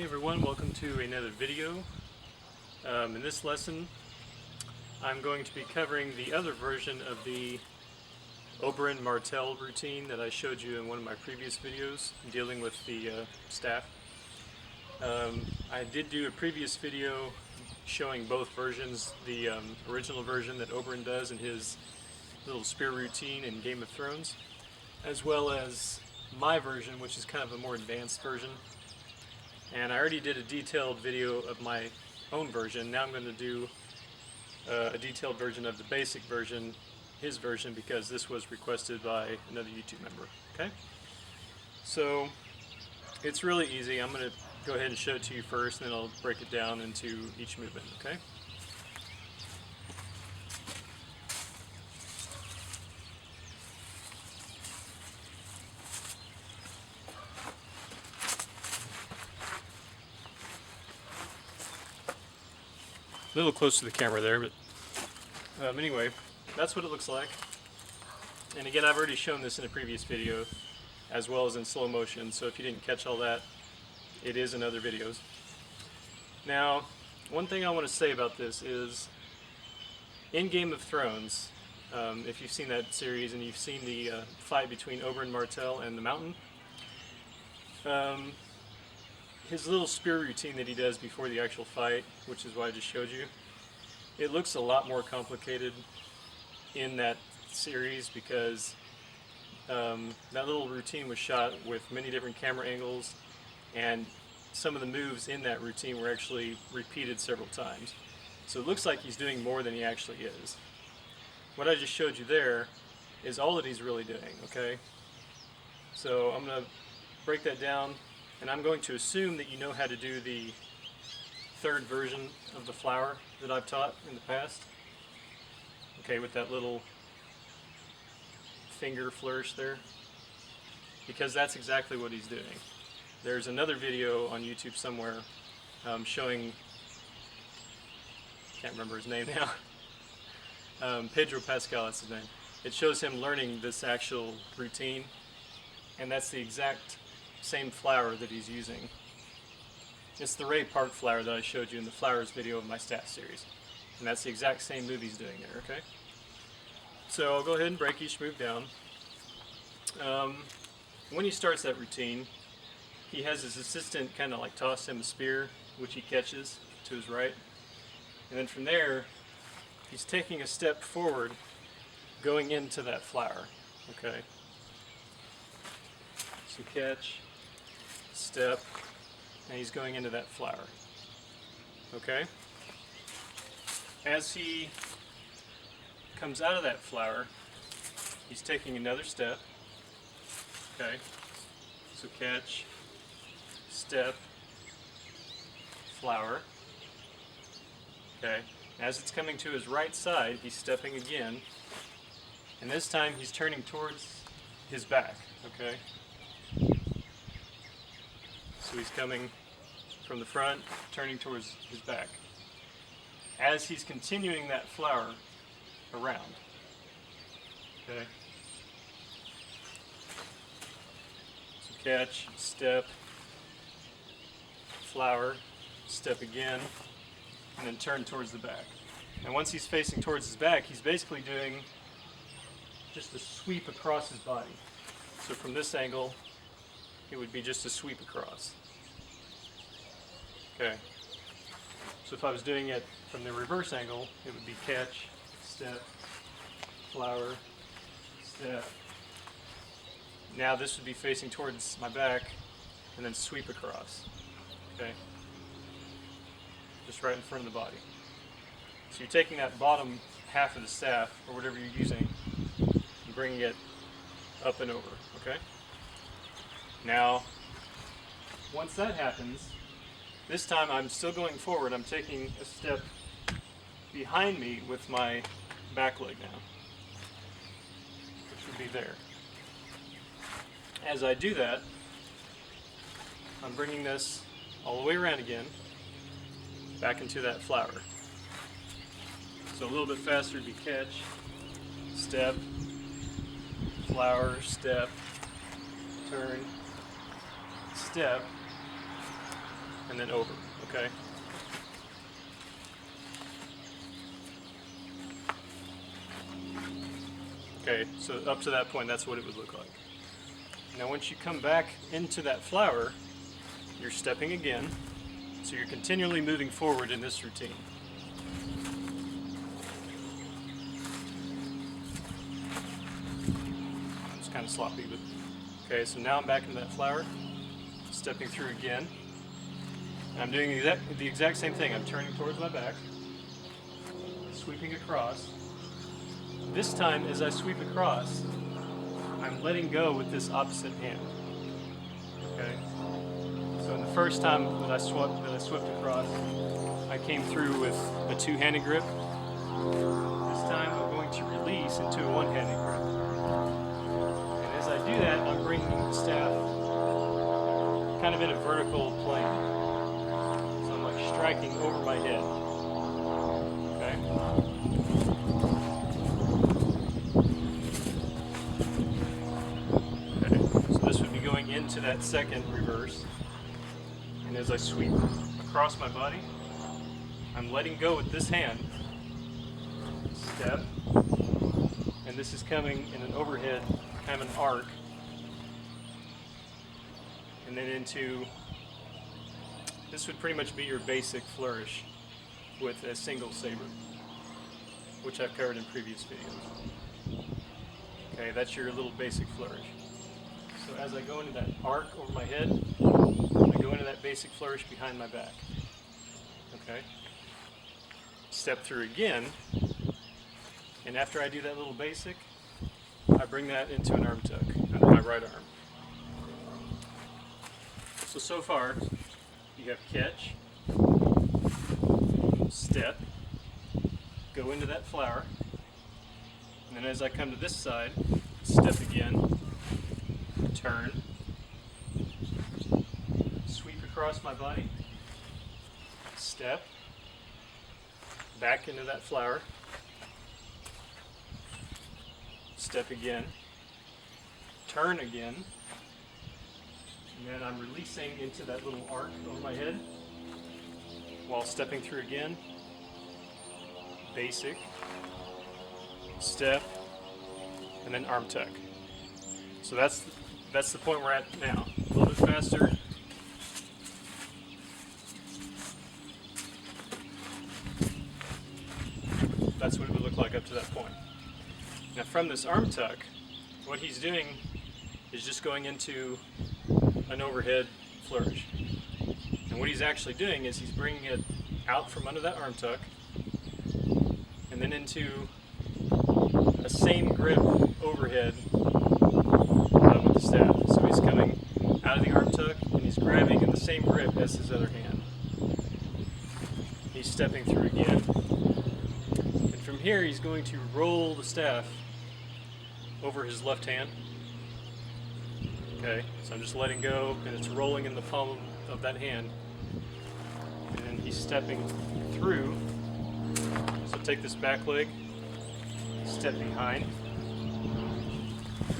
Hey everyone, welcome to another video. In this lesson I'm going to be covering the other version of the Oberyn Martell routine that I showed you in one of my previous videos dealing with the staff. I did do a previous video showing both versions, the original version that Oberyn does in his little spear routine in Game of Thrones, as well as my version, which is kind of a more advanced version. And I already did a detailed video of my own version. Now I'm going to do a detailed version of the basic version, his version, because this was requested by another YouTube member. Okay? So it's really easy. I'm going to go ahead and show it to you first, and then I'll break it down into each movement. Okay? A little close to the camera there, but anyway, that's what it looks like. And again, I've already shown this in a previous video, as well as in slow motion, so if you didn't catch all that, it is in other videos. Now, one thing I want to say about this is, in Game of Thrones, if you've seen that series and you've seen the fight between Oberyn Martell and the Mountain, his little spear routine that he does before the actual fight, which is what I just showed you, it looks a lot more complicated in that series because that little routine was shot with many different camera angles, and some of the moves in that routine were actually repeated several times. So it looks like he's doing more than he actually is. What I just showed you there is all that he's really doing, okay? So I'm going to break that down. And I'm going to assume that you know how to do the third version of the flower that I've taught in the past. Okay, with that little finger flourish there. Because that's exactly what he's doing. There's another video on YouTube somewhere showing, can't remember his name now, Pedro Pascal, that's his name. It shows him learning this actual routine, and that's the exact same flower that he's using. It's the Ray Park flower that I showed you in the flowers video of my stat series. And that's the exact same move he's doing there, okay? So I'll go ahead and break each move down. When he starts that routine, he has his assistant kind of like toss him a spear, which he catches to his right. And then from there, he's taking a step forward, going into that flower, okay? So catch, step, and he's going into that flower. Okay? As he comes out of that flower, he's taking another step. Okay? So catch, step, flower. Okay? As it's coming to his right side, he's stepping again. And this time he's turning towards his back. Okay? So he's coming from the front, turning towards his back. As he's continuing that flower around. Okay. So catch, step, flower, step again, and then turn towards the back. And once he's facing towards his back, he's basically doing just a sweep across his body. So from this angle, it would be just a sweep across. Okay. So if I was doing it from the reverse angle, it would be catch, step, flower, step. Now this would be facing towards my back, and then sweep across. Okay. Just right in front of the body. So you're taking that bottom half of the staff, or whatever you're using, and bringing it up and over. Okay. Now, once that happens, this time I'm still going forward. I'm taking a step behind me with my back leg now, which would be there. As I do that, I'm bringing this all the way around again, back into that flower. So a little bit faster would be catch, step, flower, step, turn, step, and then over, okay? Okay, so up to that point, that's what it would look like. Now once you come back into that flower, you're stepping again, so you're continually moving forward in this routine. It's kind of sloppy, but okay, so now I'm back into that flower, stepping through again. And I'm doing the exact same thing. I'm turning towards my back, sweeping across. This time, as I sweep across, I'm letting go with this opposite hand. Okay. So in the first time that I swept across, I came through with a two-handed grip. This time, I'm going to release into a one-handed grip. And as I do that, I'm bringing the staff kind of in a vertical plane. So I'm like striking over my head. Okay. Into that second reverse, and as I sweep across my body, I'm letting go with this hand, step, and this is coming in an overhead, kind of an arc, and then into, this would pretty much be your basic flourish with a single saber, which I've covered in previous videos. Okay, that's your little basic flourish. So as I go into that arc over my head, I go into that basic flourish behind my back. Okay? Step through again, and after I do that little basic, I bring that into an arm tuck under my right arm. So far, you have catch, step, go into that flower, and then as I come to this side, step again, turn, sweep across my body, step, back into that flower, step again, turn again, and then I'm releasing into that little arc over my head while stepping through again, basic, step, and then arm tuck. So that's the point we're at now. A little bit faster. That's what it would look like up to that point. Now from this arm tuck, what he's doing is just going into an overhead flourish. And what he's actually doing is he's bringing it out from under that arm tuck and then into a same grip overhead with the staff. So he's coming out of the arm tuck and he's grabbing in the same grip as his other hand. He's stepping through again. And from here he's going to roll the staff over his left hand. Okay, so I'm just letting go and it's rolling in the palm of that hand. And then he's stepping through. So take this back leg, step behind.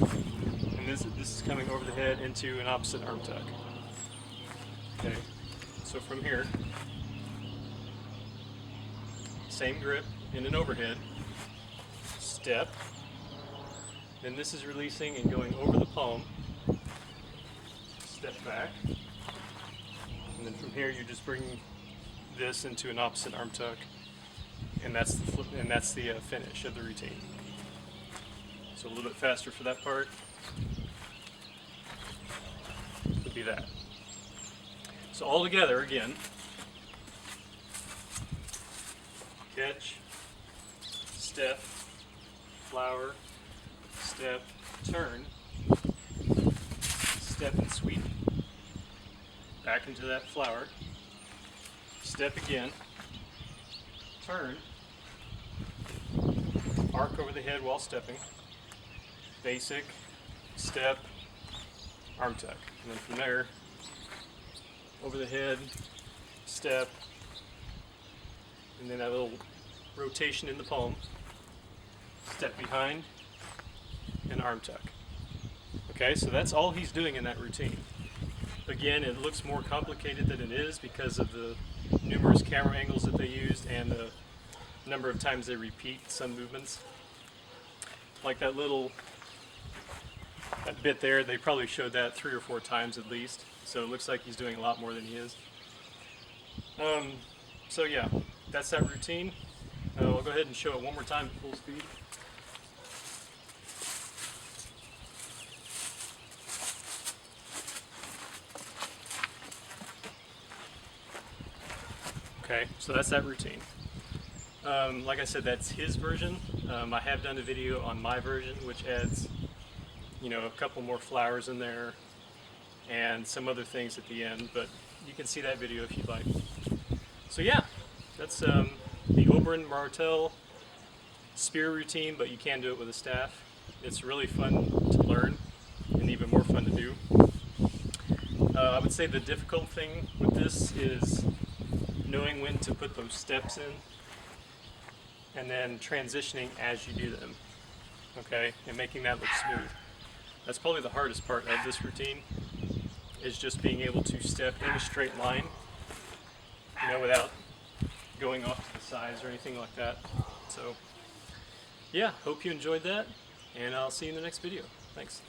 And this is coming over the head into an opposite arm tuck. Okay, so from here, same grip in an overhead, step, then this is releasing and going over the palm, step back, and then from here you're just bringing this into an opposite arm tuck, and that's the finish of the routine. So a little bit faster for that part would be that. So all together again, catch, step, flower, step, turn, step and sweep, back into that flower, step again, turn, arc over the head while stepping, basic, step, arm tuck, and then from there, over the head, step, and then that little rotation in the palm, step behind, and arm tuck. Okay, so that's all he's doing in that routine. Again, it looks more complicated than it is because of the numerous camera angles that they used and the number of times they repeat some movements. Like that bit there, they probably showed that 3 or 4 times at least. So it looks like he's doing a lot more than he is. So yeah, that's that routine. I'll go ahead and show it one more time at full speed. Okay, so that's that routine. Like I said, that's his version. I have done a video on my version, which adds, a couple more flowers in there and some other things at the end, but you can see that video if you'd like. So yeah, that's the Oberyn Martell spear routine, but you can do it with a staff. It's really fun to learn and even more fun to do. I would say the difficult thing with this is knowing when to put those steps in and then transitioning as you do them, okay, and making that look smooth. That's probably the hardest part of this routine, is just being able to step in a straight line, without going off to the sides or anything like that. So yeah, hope you enjoyed that, and I'll see you in the next video. Thanks.